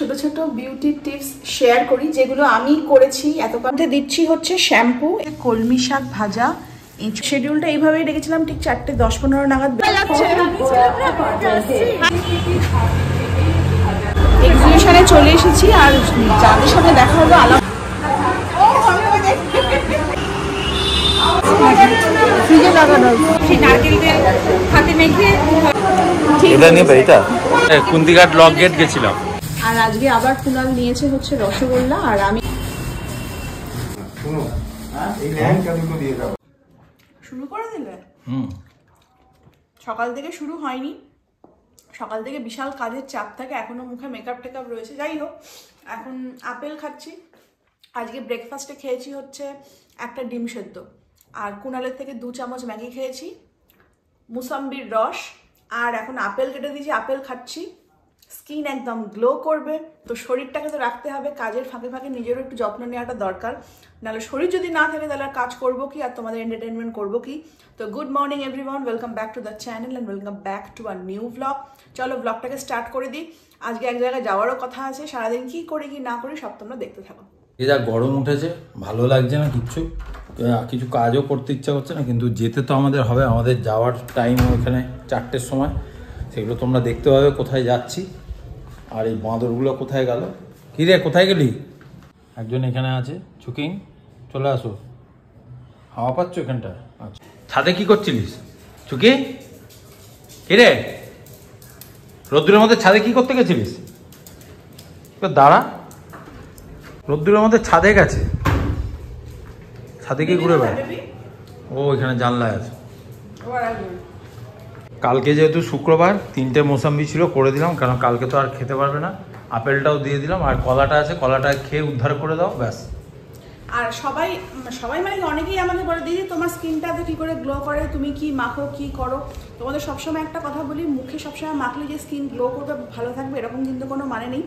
ছোট ছোট beauty tips share করি যেগুলো আমি করেছি। এতক্ষণে দিচ্ছি হচ্ছে শ্যাম্পু, কলমি শাক ভাজা। এই শিডিউলটা এইভাবেই রেখেছিলাম, ঠিক 4:10-15 নাগাদ এক্সিবিশনে চলে এসেছি। আর যাদের সাথে দেখা হলো আলাপ ফ্রিজে লাগানো সেই নারকেল তেল হাতে মেখে এটা নিয়ে এটা কুন্দিঘাট লক গেট গেছিলাম। আর আজকে আবার কুনাল নিয়েছে হচ্ছে রসগোল্লা। আর আমি শুরু করে দিলে সকাল থেকে শুরু হয়নি, সকাল থেকে বিশাল কাজের চাপ থাকে, এখনো মুখে মেকআপ টেকআপ রয়েছে। যাই হোক, এখন আপেল খাচ্ছি। আজকে ব্রেকফাস্টে খেয়েছি হচ্ছে একটা ডিম সেদ্ধ, আর কুনালের থেকে 2 চামচ ম্যাগি খেয়েছি, মুসাম্বির রস, আর এখন আপেল কেটে দিয়েছি, আপেল খাচ্ছি। স্কিন একদম গ্লো করবে, তো শরীরটাকে তো রাখতে হবে, কাজের ফাঁকে ফাঁকে নিজেরও একটু যত্ন নেওয়াটা দরকার। নাহলে শরীর যদি না থাকে তাহলে আর কাজ করবো কি, আর তোমাদের এন্টারটেনমেন্ট করবো কি। তো good morning everyone, welcome back to the channel and welcome back to a new blog. চলো ব্লগটাকে স্টার্ট করে দিই। আজকে এক জায়গায় যাওয়ারও কথা আছে, সারাদিন কি করি কি না করি সব তোমরা দেখতে থাকো। এই যা গরম উঠেছে, ভালো লাগছে না কিছু কাজও করতে ইচ্ছা করছে না, কিন্তু যেতে তো আমাদের হবে। আমাদের যাওয়ার টাইম ওখানে 4টের সময়, সেগুলো তোমরা দেখতে পাবে কোথায় যাচ্ছি। আর এই বাঁদরগুলো কোথায় গেল? কি রে, কোথায় গেলি? একজন এখানে আছে, চুকিং, চলে আসো। হাওয়া পাচ্ছ এখানটা? আচ্ছা, ছাদে কি করছিলিস চুকি? কি রে, রোদ্দুরের মধ্যে ছাদে কি করতে গেছিলিস? দাঁড়া, রোদ্দুরের মধ্যে ছাদে গেছে, ছাদে কি ঘুরে বেড়ায়? ও এখানে জানলায় আছে। কালকে যেহেতু শুক্রবার, 3টে মোসাম্বি ছিল, করে দিলাম, কারণ কালকে তো আর খেতে পারবে না। আপেলটাও দিয়ে দিলাম, আর কলাটা আছে, কলাটা খেয়ে উদ্ধার করে দাও, ব্যাস। আর সবাই মানে অনেকেই আমাকে বলে, দিদি তোমার স্কিনটাতে কি করে গ্লো করে, তুমি কি মাখো, কি করো? তোমাদের সবসময় একটা কথা বলি, মুখে সবসময় মাখলে যে স্কিন গ্লো করবে, ভালো থাকবে, এরকম কিন্তু কোনো মানে নেই।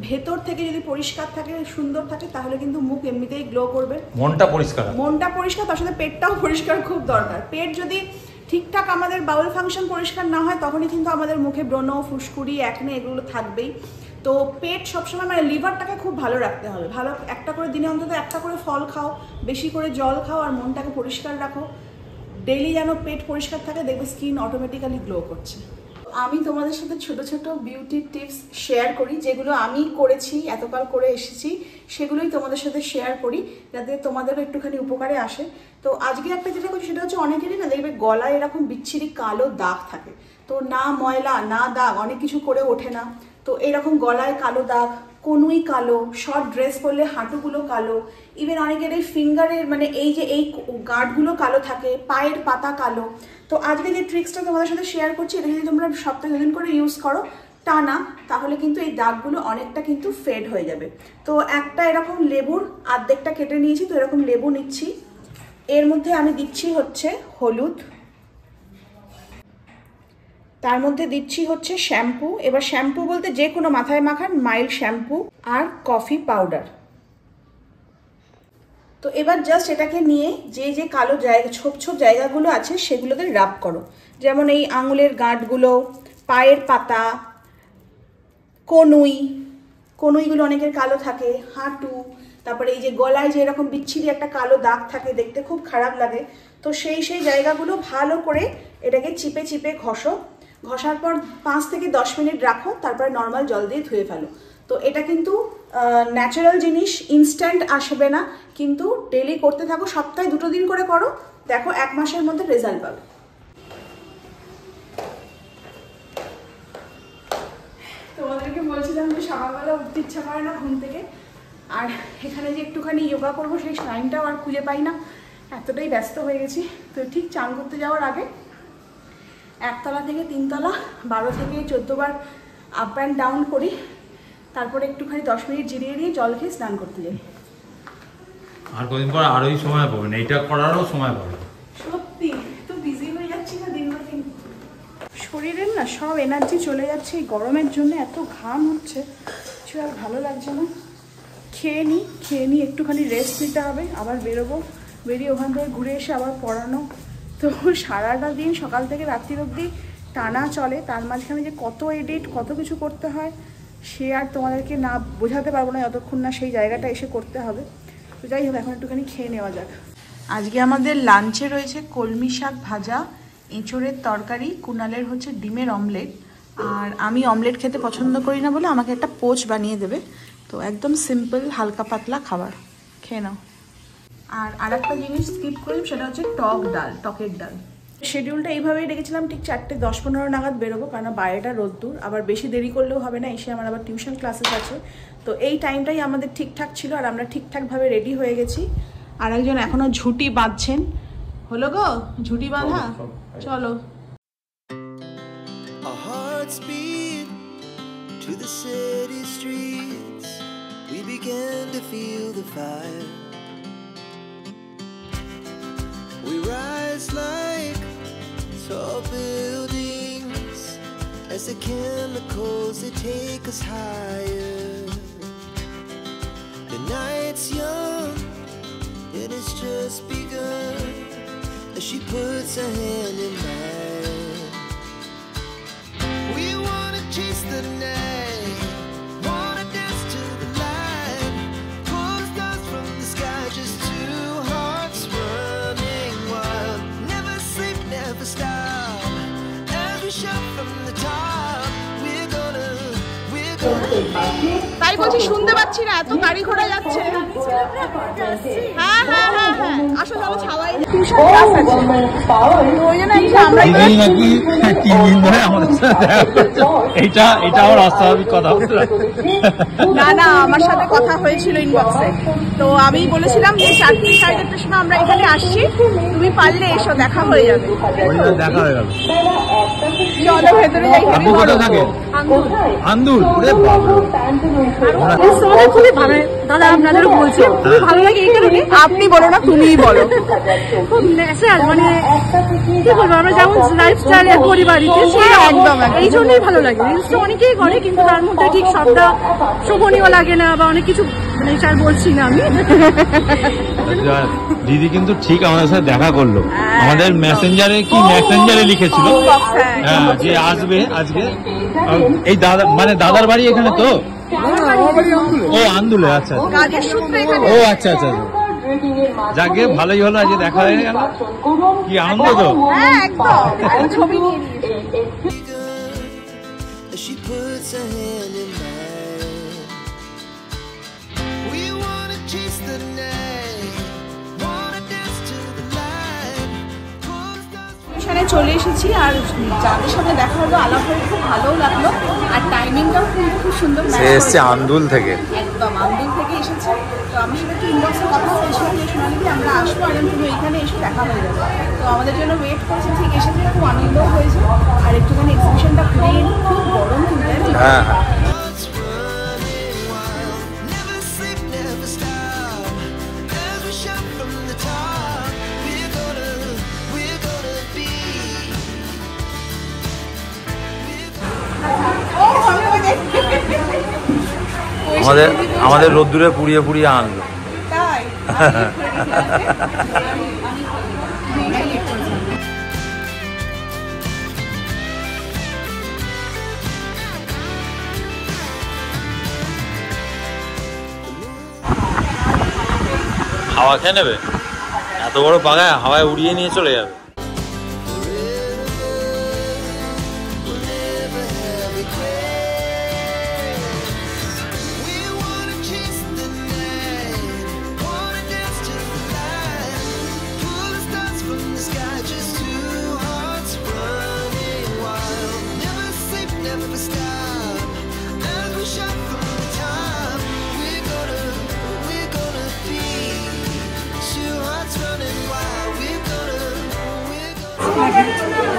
ভেতর থেকে যদি পরিষ্কার থাকে, সুন্দর থাকে, তাহলে কিন্তু মুখ এমনিতেই গ্লো করবে। মনটা পরিষ্কার, তার সাথে পেটটাও পরিষ্কার খুব দরকার। পেট যদি ঠিকঠাক আমাদের বাউল ফাংশন পরিষ্কার না হয়, তখনই কিন্তু আমাদের মুখে ব্রণ, ফুসকুড়ি, একনে এগুলো থাকবেই। তো পেট সবসময় মানে লিভারটাকে খুব ভালো রাখতে হবে। ভালো একটা করে দিনে অন্তত একটা করে ফল খাও, বেশি করে জল খাও, আর মনটাকে পরিষ্কার রাখো। ডেইলি যেন পেট পরিষ্কার থাকে, দেখবে স্কিন অটোমেটিক্যালি গ্লো করছে। আমি তোমাদের সাথে ছোট ছোট বিউটি টিপস শেয়ার করি যেগুলো আমি করেছি, এতকাল করে এসেছি, সেগুলোই তোমাদের সাথে শেয়ার করি যাতে তোমাদেরও একটুখানি উপকারে আসে। তো আজকে একটা যেটা করছি সেটা হচ্ছে, অনেকেরই না দেখবে গলায় এরকম বিচ্ছিরি কালো দাগ থাকে, তো না ময়লা না দাগ, অনেক কিছু করে ওঠে না। তো এরকম গলায় কালো দাগ, কনুই কালো, শর্ট ড্রেস পরলে হাঁটুগুলো কালো, ইভেন অনেকের এই ফিঙ্গারের মানে এই যে এই গার্ডগুলো কালো থাকে, পায়ের পাতা কালো। তো আজকে যে ট্রিক্সটা তোমাদের সাথে শেয়ার করছি, এটা যদি তোমরা সপ্তাহে 2 দিন করে ইউজ করো টানা, তাহলে কিন্তু এই দাগগুলো অনেকটা কিন্তু ফেড হয়ে যাবে। তো একটা এরকম লেবুর অর্ধেকটা কেটে নিয়েছি, তো এরকম লেবু নিচ্ছি, এর মধ্যে আমি দিচ্ছি হচ্ছে হলুদ, তার মধ্যে দিচ্ছি হচ্ছে শ্যাম্পু। এবার শ্যাম্পু বলতে যে কোনো মাথায় মাখার মাইল্ড শ্যাম্পু, আর কফি পাউডার। তো এবার জাস্ট এটাকে নিয়ে যে কালো জায়গা, ছোপ ছোপ জায়গাগুলো আছে সেগুলোতে রাব করো। যেমন এই আঙুলের গাঁটগুলো, পায়ের পাতা, কনুইগুলো অনেকের কালো থাকে, হাঁটু, তারপরে এই যে গলায় যে এরকম বিচ্ছিরি একটা কালো দাগ থাকে, দেখতে খুব খারাপ লাগে। তো সেই জায়গাগুলো ভালো করে এটাকে চিপে চিপে ঘষো। ঘষার পর 5 থেকে 10 মিনিট রাখো, তারপরে নর্মাল জল দিয়ে ধুয়ে ফেলো। তো এটা কিন্তু ন্যাচারাল জিনিস, ইনস্ট্যান্ট আসবে না, কিন্তু ডেলি করতে থাকো, সপ্তাহে 2 দিন করে করো, দেখো 1 মাসের মধ্যে রেজাল্ট পাবে। তোমাদেরকে বলছিলাম যে সকালবেলা উঠতে ইচ্ছা করে না ঘুম থেকে, আর এখানে যে একটুখানি যোগা করবো সেই টাইমটাও আর খুঁজে পাই না, এতটাই ব্যস্ত হয়ে গেছি। তো ঠিক চান করতে যাওয়ার আগে 1 তলা থেকে 3 তলা 12 থেকে 14 বার আপ অ্যান্ড ডাউন করি, তারপরে একটুখানি 10 মিনিট জিরিয়ে নিয়ে জল খেয়ে স্নান করতে যাই। আর কদিন পর আরোই সময় পাবে না, এটা করারও সময় পাবে। সত্যি তো বিজি হয়ে যাচ্ছি না দিন দিন, শরীরের না সব এনার্জি চলে যাচ্ছে এই গরমের জন্য, এত ঘাম হচ্ছে, কিছু আর ভালো লাগছে না। খেয়ে নিই একটুখানি রেস্ট নিতে হবে, আবার বেরোবো, বেরিয়ে ওখান থেকে ঘুরে এসে আবার পড়ানো। তো সারাটা দিন সকাল থেকে রাত্রির অবধি টানা চলে, তার মাঝখানে যে কত এডিট, কত কিছু করতে হয়, সে আর তোমাদেরকে না বোঝাতে পারবো না যতক্ষণ না সেই জায়গাটা এসে করতে হবে। তো যাই হোক, এখন একটুখানি খেয়ে নেওয়া যাক। আজকে আমাদের লাঞ্চে রয়েছে কলমি শাক ভাজা, এঁচোড়ের তরকারি, কুনালের হচ্ছে ডিমের অমলেট, আর আমি অমলেট খেতে পছন্দ করি না বলে আমাকে একটা পোচ বানিয়ে দেবে। তো একদম সিম্পল হালকা পাতলা খাবার, খেয়ে নাও। আর একটা জিনিস স্কিপ করলাম, সেটা হচ্ছে টকের ডাল। শিডিউলটা এইভাবেই রেখেছিলাম, ঠিক 4:10-15 নাগাদ বেরোবো, কারণ বাইরেটা রোদ্দুর, আবার বেশি দেরি করলেও হবে না, এসে আমার আবার টিউশন ক্লাসেস আছে। তো এই টাইমটাই আমাদের ঠিকঠাক ছিল, আর আমরা ঠিকঠাকভাবে রেডি হয়ে গেছি। আর একজন এখনো ঝুঁটি বাঁধছেন। হলো গো ঝুঁটি বাঁধা? চলো। To the city streets, we began to feel the fire. We rise like tall buildings as the chemicals they take us higher. The night's young and it's just begun as she puts her hand in mine. We wanna chase the night, wanna dance to the light, pull the stars from the sky, just two hearts running wild. Never sleep, never stop, as we shout from the top. We're gonna তাই বলছি, শুনতে পাচ্ছি না, এত গাড়ি ঘোড়া যাচ্ছে। হ্যাঁ হ্যাঁ হ্যাঁ হ্যাঁ, আসো চলো, ছাওয়াই টিউশন ক্লাস আছে, ওই জন্য আমরা নাকি 3 দিন ধরে আমাদের সাথে এটা আমার অস্বাভাবিক কথা হচ্ছে না। না, আমার সাথে কথা হয়েছিল ইনবক্সে, তো আমি বলেছিলাম যে 4:30-4:30 সময় আমরা এখানে আসছি, তুমি পারলে এসো, দেখা হয়ে যাবে। দেখা হয়ে গেল। চলো ভেতরে যাই। আপু কোথায় থাকে? আন্দুল। খুবই ভালো দাদা, আপনাদেরও বলছি খুবই ভালো লাগে এই কারণে। আপনি বলো না, তুমিই বলো। খুব ন্যাচারাল, মানে কি বলবো, আমরা যেমন লাইফস্টাইল করি বাড়িতে, সেই একদম এই জন্যই ভালো লাগে। রিলসটা অনেকেই করে, কিন্তু তার মধ্যে ঠিক সবটা শোভনীয় লাগে না, বা অনেক কিছু, মানে আর বলছি না আমি। দিদি কিন্তু ঠিক আমাদের সাথে দেখা করলো, আমাদের মেসেঞ্জারে লিখেছিল হ্যাঁ যে আসবে আজকে। এই দাদা মানে দাদার বাড়ি এখানে তো? ও আন্দুলে। আচ্ছা ও আচ্ছা আচ্ছা, যাকে ভালোই হলো, আজকে দেখা হয়ে গেল, কি আনন্দ তো। she puts her hand in mine. We wanna chase the night, wanna dance to the light, pull the stars. টিউশনে চলে এসেছি, আর যাদের সাথে দেখা হলো আলাপ হয়ে খুব ভালোও লাগলো, আর টাইমিংটাও কিন্তু খুব সুন্দর। এসছে আন্দুল থেকে, একদম আন্দুল থেকে এসেছে। তো আমার সাথে একটু ইনবক্সে কথা বলেছিলাম যে সোনালি আমরা আসবো, আর তুমি এখানে এসে দেখা হয়ে যাবে। তো আমাদের জন্য ওয়েট করেছে, ঠিক এসেছে, খুব আনন্দও হয়েছে। আর একটুখানি এক্সিবিশনটা ঘুরে খুব গরম কিন্তু। হ্যাঁ Hearts running wild, never sleep, never stop, as we shout from the top. We're gonna be. আমাদের রোদ্দুরে পুড়িয়ে পুড়িয়ে আনলো। তাই হাওয়া খেয়ে নেবে, এত বড় বাগায় হাওয়ায় উড়িয়ে নিয়ে চলে যাবে।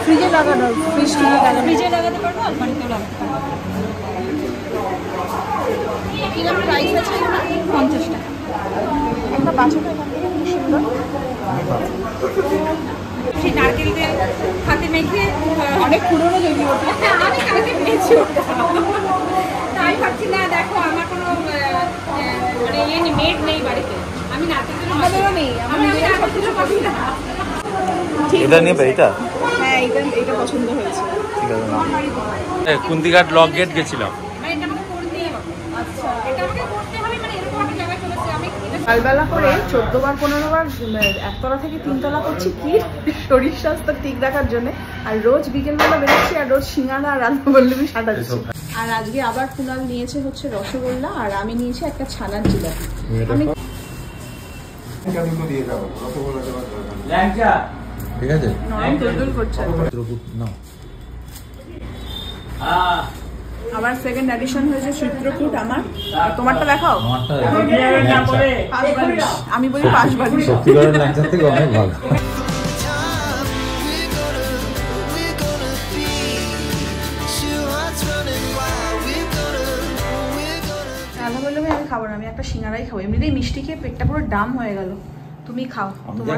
ফ্রিজে লাগানো, ফ্রিজে লাগাতে পারবো, আলমারিতেও লাগাতে পারবো। কিরকম প্রাইস আছে? 50 টাকা। একটা বাচ্চাটা এখান থেকে খুব সুন্দর, সেই নারকেল তেল হাতে মেখে, অনেক পুরোনো যদি ওটা। আমি কালকে পেয়েছি ওটা, তাই ভাবছি না দেখো আমার কোনো মানে ইয়ে নেই, মেড নেই বাড়িতে, আমি নারকেল তেল আমাদেরও নেই, আমি নারকেল তেল পাবি না। এটা নেবে? এটা হ্যাঁ, এইটা পছন্দ হয়েছে। ঠিক আছে। কুন্দিঘাট লক গেট গেছিলাম, মানে এটা আমাকে করে সকালবেলা করে 14 বার 15 বার একতলা থেকে 3 তলা করছি কি শরীর স্বাস্থ্য ঠিক রাখার জন্য, আর রোজ বিকেলবেলা বেরোচ্ছি আর রোজ সিঙ্গাড়া আর রান্না বললেবি সাটাচ্ছি। আর আজকে আবার কুনাল নিয়েছে হচ্ছে রসগোল্লা আর আমি নিয়েছি একটা ছানার জিলাপি। আমি ঠিক আছে নরম দুলদুল করছে। আবার সেকেন্ড এডিশন হয়েছে চিত্রকূট আমার। তোমারটা দেখাও। আমি বলি 5 বার। সত্যিকারের ল্যাংচা থেকে অনেক ভালো। রাধা বললো আমি খাবো না, আমি একটা সিঙ্গারাই খাবো। এমনিতেই মিষ্টি খেয়ে পেটটা পুরো ডাম হয়ে গেল। তুমি খাও, তোমার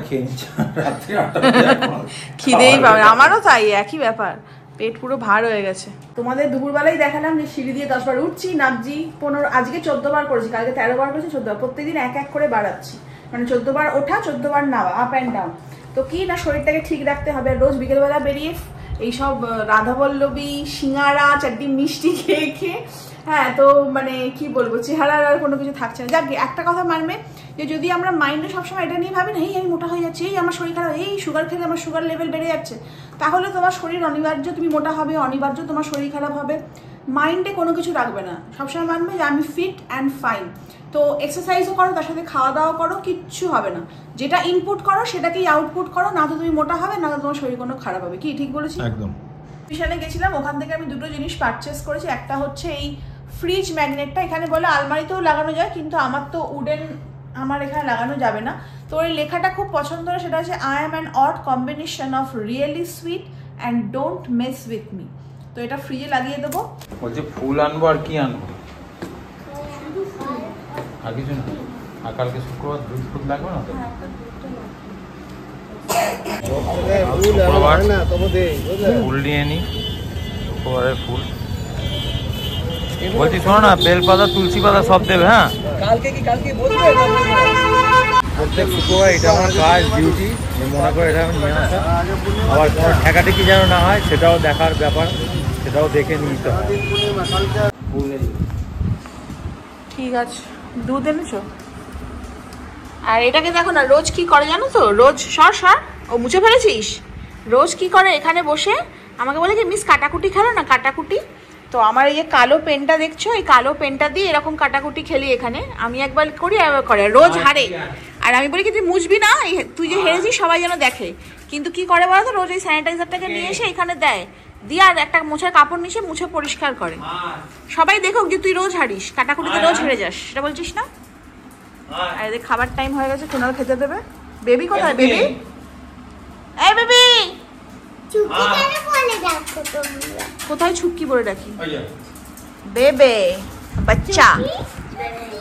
খিদেই পাবে। আমারও তাই, একই ব্যাপার, পেট পুরো ভার হয়ে গেছে। তোমাদের দুপুরবেলায় দেখালাম যে সিঁড়ি দিয়ে 10 বার উঠছি নামছি, 15 আজকে 14 বার করেছি, কালকে 13 বার করেছি, 14 বার প্রত্যেকদিন এক এক করে বাড়াচ্ছি, মানে 14 বার ওঠা 14 বার নামা, আপ অ্যান্ড ডাউন। তো কি না শরীরটাকে ঠিক রাখতে হবে। আর রোজ বিকেলবেলা বেরিয়ে এইসব রাধাবল্লভী সিঙ্গারা চারটি মিষ্টি খেয়ে খেয়ে হ্যাঁ, তো মানে কি বলবো, চেহারার আর কোনো কিছু থাকছে না। যাক একটা কথা মানবে যে যদি আমরা মাইন্ডে সবসময় এটা নিয়ে ভাবি না, এই আমি মোটা হয়ে যাচ্ছি, এই আমার শরীর খারাপ, এই সুগার খেলে আমার সুগার লেভেল বেড়ে যাচ্ছে, তাহলে তোমার শরীর অনিবার্য তুমি মোটা হবে, অনিবার্য তোমার শরীর খারাপ হবে। মাইন্ডে কোনো কিছু রাখবে না, সবসময় মানবে যে আমি ফিট অ্যান্ড ফাইন। তো এক্সারসাইজও করো, তার সাথে খাওয়া দাওয়া করো, কিচ্ছু হবে না। যেটা ইনপুট করো সেটাকেই আউটপুট করো, না তো তুমি মোটা হবে না তো তোমার শরীর কোনো খারাপ হবে। কি ঠিক বলেছি? একদম। বিশালে গেছিলাম, ওখান থেকে আমি দুটো জিনিস পারচেস করেছি। একটা হচ্ছে এই ফ্রিজ ম্যাগনেটটা, এখানে বলে আলমারিতেও লাগানো যায়, কিন্তু আমার তো উডেন আমার এখানে লাগানো যাবে না। তো ওই লেখাটা খুব পছন্দ হলো, সেটা হচ্ছে I am an odd combination of really sweet and don't mess with me. তো এটা ফ্রিজে লাগিয়ে দেবো। বলছে ফুল আনবো আর কি আনবো, আর কিছু না। আর কালকে শুক্রবার দুধ ফুল লাগবে না তো? শুক্রবার ফুল নিয়ে নি, শুক্রবারের ফুল। বলছি শোনো না, বেলপাতা তুলসী পাতা সব দেবে। হ্যাঁ, প্রত্যেক শুক্রবার এটা আমার কাজ, ডিউটি। মনে করে এটা আমি নিয়ে আসা, আবার কোনো ঠেকাঠেকি যেন না হয় সেটাও দেখার ব্যাপার, সেটাও দেখে নিতে হয়। ঠিক আছে, দুধ এনেছো? আর এটাকে দেখো না, রোজ কি করে জানো তো, রোজ সর ও মুছে ফেলেছিস। রোজ কি করে, এখানে বসে আমাকে বলে কি মিস কাটাকুটি খেলো না, কাটাকুটি। তো আমার এই যে কালো পেনটা দেখছো, এই কালো পেনটা দিয়ে এরকম কাটাকুটি খেলি এখানে। আমি একবার করি একবার করে, রোজ হারে। আর আমি বলি কি তুই মুছবি না, তুই যে হেরেছিস সবাই যেন দেখে। কিন্তু কি করে বলো তো, রোজ এই স্যানিটাইজারটাকে নিয়ে এসে এখানে দেয়, দিয়ে আর একটা মোছার কাপড় নিয়ে মুছে পরিষ্কার করে। সবাই দেখুক যে তুই রোজ হারিস, কাটাকুটিতে রোজ হেরে যাস, সেটা বলছিস না। আর এদের খাবার টাইম হয়ে গেছে, কুনাল খেতে দেবে। বেবি কোথায়? বেবি, এই বেবি কোথায়? ছুটকি বলে ডাকি, বেবে বাচ্চা।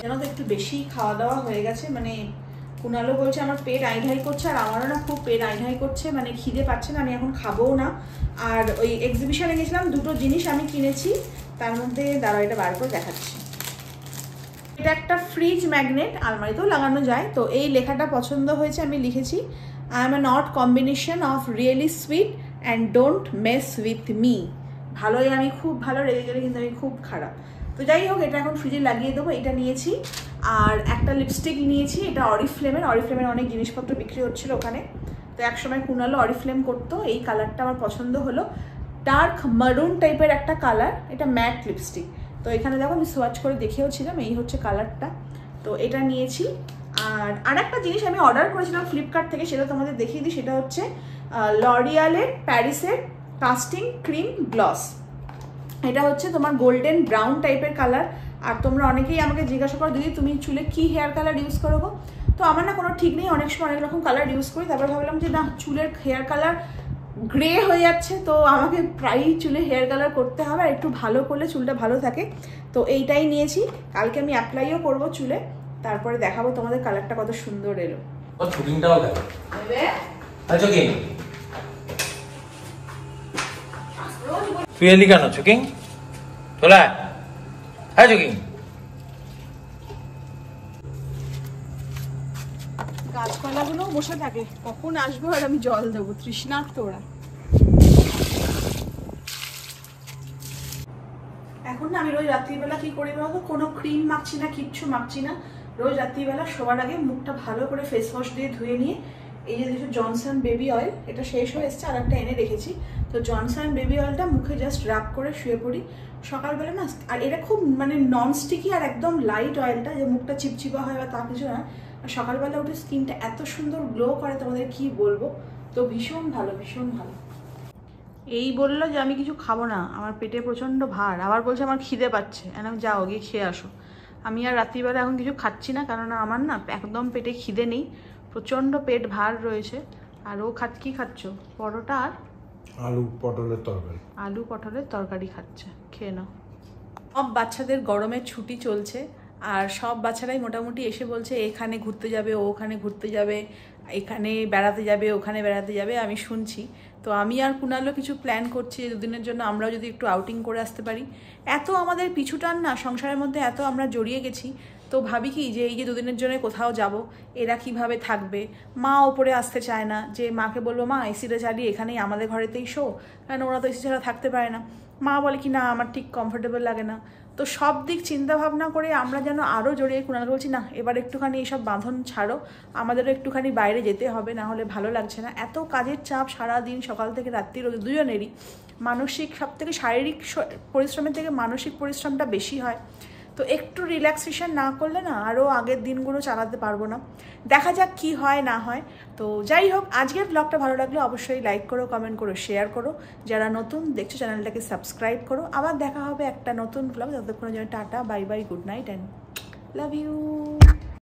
জানো তো একটু বেশি খাওয়া দাওয়া হয়ে গেছে, মানে কুনালও বলছে আমার পেট আইঢাই করছে, আর আমারও না খুব পেট আইঢাই করছে, মানে খিদে পাচ্ছে না, আমি এখন খাবোও না। আর ওই এক্সিবিশনে গেছিলাম, দুটো জিনিস আমি কিনেছি, তার মধ্যে দাঁড়া এটা বার করে দেখাচ্ছি। এটা একটা ফ্রিজ ম্যাগনেট, আলমারিতেও লাগানো যায়। তো এই লেখাটা পছন্দ হয়েছে, আমি লিখেছি I am an odd combination of really sweet and don't mess with me. ভালোই, আমি খুব ভালো, রেগে গেলে কিন্তু আমি খুব খারাপ। তো যাই হোক, এটা এখন ফ্রিজে লাগিয়ে দেবো। এটা নিয়েছি। আর একটা লিপস্টিক নিয়েছি, এটা অরিফ্লেমের। অরিফ্লেমের অনেক জিনিসপত্র বিক্রি হচ্ছিল ওখানে, তো একসময় কুনালো অরিফ্লেম করতো। এই কালারটা আমার পছন্দ হলো, ডার্ক মারুন টাইপের একটা কালার, এটা ম্যাট লিপস্টিক। তো এখানে দেখো আমি সোয়াচ করে দেখেওছিলাম, এই হচ্ছে কালারটা। তো এটা নিয়েছি। আর একটা জিনিস আমি অর্ডার করেছিলাম ফ্লিপকার্ট থেকে, সেটা তোমাদের দেখিয়ে দিই। সেটা হচ্ছে লরিয়ালের প্যারিসের কাস্টিং ক্রিম গ্লস। এটা হচ্ছে তোমার গোল্ডেন ব্রাউন টাইপের কালার। আর তোমরা অনেকেই আমাকে জিজ্ঞাসা করো দিদি তুমি চুলে কি হেয়ার কালার ইউজ করো? তো আমার না কোনো ঠিক নেই, অনেক সময় অনেক রকম কালার ইউজ করি। তারপর ভাবলাম যে না, চুলের হেয়ার কালার গ্রে হয়ে যাচ্ছে, তো আমাকে প্রায়ই চুলে হেয়ার কালার করতে হবে, আর একটু ভালো করলে চুলটা ভালো থাকে। তো এইটাই নিয়েছি, কালকে আমি অ্যাপ্লাইও করবো চুলে, তারপরে দেখাবো তোমাদের কালারটা কত সুন্দর এলো। শুটিংটাও দেখো। আচ্ছা কি তুই এলি কেন? চুকিং চলে আয়। হ্যাঁ চুকিং, গাছপালাগুলো বসে থাকে, কখন আসবো আর আমি জল দেবো, তৃষ্ণার্ত ওরা। এখন না আমি রোজ রাত্রিবেলা কি করি বলতো, কোনো ক্রিম মাখছি না, কিচ্ছু মাখছি না, রোজ রাত্রিবেলা শোবার আগে মুখটা ভালো করে ফেস ওয়াশ দিয়ে ধুয়ে নিয়ে এই যে দেখো জনসন বেবি অয়েল, এটা শেষ হয়ে এসছে, আর একটা এনে রেখেছি, তো জনসন বেবি অয়েলটা মুখে জাস্ট রাব করে শুয়ে পড়ি সকালবেলা না। আর এটা খুব মানে নন স্টিকি আর একদম লাইট অয়েলটা, যে মুখটা চিপচিপা হয় বা তা কিছু না, আর সকালবেলা উঠে স্কিনটা এত সুন্দর গ্লো করে তোমাদের কি বলবো, তো ভীষণ ভালো, ভীষণ ভালো। এই বললো যে আমি কিছু খাবো না, আমার পেটে প্রচণ্ড ভার, আবার বলছে আমার খিদে পাচ্ছে, আমি যাও গিয়ে খেয়ে আসো। আমি আর রাত্রিবেলা এখন কিছু খাচ্ছি না, কেননা আমার না একদম পেটে খিদে নেই, প্রচণ্ড পেট ভার রয়েছে। আর ও কি খাচ্ছ? পরোটা আর আলু পটলের তরকারি। আলু পটলের তরকারি খাচ্ছে, খেয়ে নাও। সব বাচ্চাদের গরমের ছুটি চলছে, আর সব বাচ্চারাই মোটামুটি এসে বলছে এখানে ঘুরতে যাবে, ও ওখানে ঘুরতে যাবে, এখানে বেড়াতে যাবে, ওখানে বেড়াতে যাবে, আমি শুনছি। তো আমি আর কুনালও কিছু প্ল্যান করছি দুদিনের জন্য আমরাও যদি একটু আউটিং করে আসতে পারি। এত আমাদের পিছুটান না সংসারের মধ্যে, এত আমরা জড়িয়ে গেছি, তো ভাবি কি যে এই যে দুদিনের জন্য কোথাও যাব, এরা কিভাবে থাকবে। মা ওপরে আসতে চায় না, যে মাকে বলবো মা এসিটা চালিয়ে এখানেই আমাদের ঘরেতেই শো, কারণ ওরা তো এসি ছাড়া থাকতে পারে না। মা বলে কি না আমার ঠিক কমফোর্টেবল লাগে না। তো সব দিক চিন্তা ভাবনা করে আমরা যেন আরও জড়িয়ে কুনাল বলছি না এবার একটুখানি এইসব বাঁধন ছাড়ো, আমাদেরও একটুখানি বাইরে যেতে হবে, না হলে ভালো লাগছে না। এত কাজের চাপ সারাদিন সকাল থেকে রাত্রির, দুজনেরই মানসিক, সব থেকে শারীরিক পরিশ্রমের থেকে মানসিক পরিশ্রমটা বেশি হয়। তো একটু রিল্যাক্সেশন না করলে না আরও আগের দিনগুলো চালাতে পারবো না। দেখা যাক কি হয় না হয়। তো যাই হোক, আজকের ব্লগটা ভালো লাগলে অবশ্যই লাইক করো, কমেন্ট করো, শেয়ার করো। যারা নতুন দেখছো চ্যানেলটাকে সাবস্ক্রাইব করো। আবার দেখা হবে একটা নতুন ব্লগ, ততক্ষণের জন্য টাটা, bye bye, good night and love you.